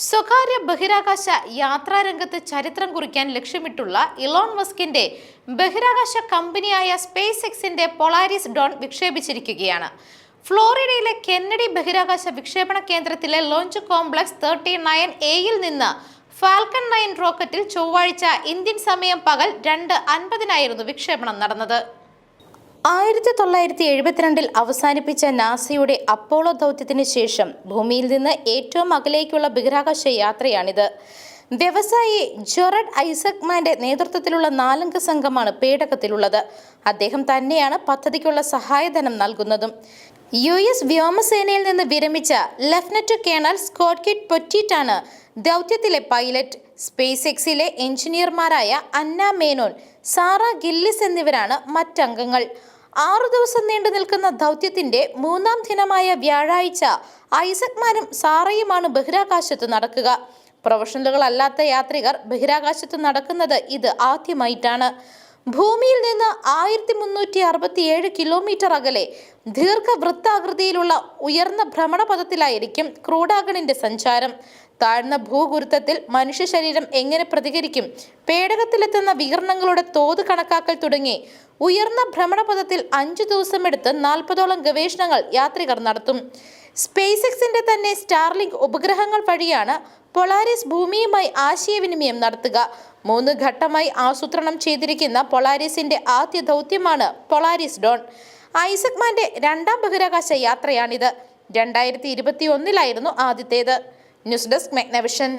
സ്വകാര്യ ബഹിരാകാശ യാത്രാരംഗത്ത് ചരിത്രം കുറിക്കാൻ ലക്ഷ്യമിട്ടുള്ള ഇലോൺ മസ്കിന്റെ ബഹിരാകാശ കമ്പനിയായ സ്പേസ് എക്സിന്റെ പൊളാരിസ് ഡോൺ വിക്ഷേപിച്ചിരിക്കുകയാണ്. ഫ്ലോറിഡയിലെ കെന്നഡി ബഹിരാകാശ വിക്ഷേപണ കേന്ദ്രത്തിലെ ലോഞ്ച് കോംപ്ലക്സ് 39A-യിൽ നിന്ന് ഫാൽക്കൺ 9 റോക്കറ്റിൽ ചൊവ്വാഴ്ച ഇന്ത്യൻ സമയം പകൽ 2:50 വിക്ഷേപണം നടന്നത്. 1972 അവസാനിപ്പിച്ച നാസയുടെ അപ്പോളോ ദൗത്യത്തിന് ശേഷം ഭൂമിയിൽ നിന്ന് ഏറ്റവും അകലേക്കുള്ള ബഹിരാകാശ യാത്രയാണിത്. വ്യവസായി ജൊറഡ് ഐസക്മാന്റെ നേതൃത്വത്തിലുള്ള 4-അംഗ സംഘമാണ് പേടകത്തിലുള്ളത്. അദ്ദേഹം തന്നെയാണ് പദ്ധതിക്കുള്ള സഹായധനം നൽകുന്നതും. US വ്യോമസേനയിൽ നിന്ന് വിരമിച്ച ലഫ്റ്റനന്റ് കേണൽ സ്കോട്ട് കിറ്റ് പൊറ്റീറ്റാണ് ദൗത്യത്തിലെ പൈലറ്റ്. സ്പേസ് എക്സിലെ എഞ്ചിനീയർമാരായ അന്ന മേനോൻ, സാറ ഗില്ലിസ് എന്നിവരാണ് മറ്റംഗങ്ങൾ. 6 ദിവസം നീണ്ടു നിൽക്കുന്ന ദൗത്യത്തിന്റെ 3-ാം ദിനമായ വ്യാഴാഴ്ച ഐസക്മാനും സാറയുമാണ് ബഹിരാകാശത്ത് നടക്കുക. പ്രൊഫഷണലുകളല്ലാത്ത യാത്രികർ ബഹിരാകാശത്ത് നടക്കുന്നത് ഇത് ആദ്യമായിട്ടാണ്. ഭൂമിയിൽ നിന്ന് 1367 കിലോമീറ്റർ അകലെ ദീർഘവൃത്താകൃതിയിലുള്ള ഉയർന്ന ഭ്രമണപഥത്തിലായിരിക്കും ക്രൂഡാഗണിന്റെ സഞ്ചാരം. താഴ്ന്ന ഭൂഗുരുത്വത്തിൽ മനുഷ്യ ശരീരം എങ്ങനെ പ്രതികരിക്കും, പേടകത്തിലെത്തുന്ന വികിരണങ്ങളുടെ തോത് കണക്കാക്കൽ തുടങ്ങി ഉയർന്ന ഭ്രമണപഥത്തിൽ 5 ദിവസമെടുത്ത് 40ഓളം ഗവേഷണങ്ങൾ യാത്രികർ നടത്തും. സ്പേസ് എക്സിന്റെ തന്നെ സ്റ്റാർലിങ്ക് ഉപഗ്രഹങ്ങൾ വഴിയാണ് പൊളാരിസ് ഭൂമിയുമായി ആശയവിനിമയം നടത്തുക. 3 ഘട്ടമായി ആസൂത്രണം ചെയ്തിരിക്കുന്ന പൊളാരിസിന്റെ ആദ്യ ദൗത്യമാണ് പൊളാരിസ് ഡോൺ. ഐസക്മാന്റെ 2-ാം ബഹിരാകാശ യാത്രയാണിത്. 2021 ആദ്യത്തേത്. News desk മെഗ്നവിഷൻ.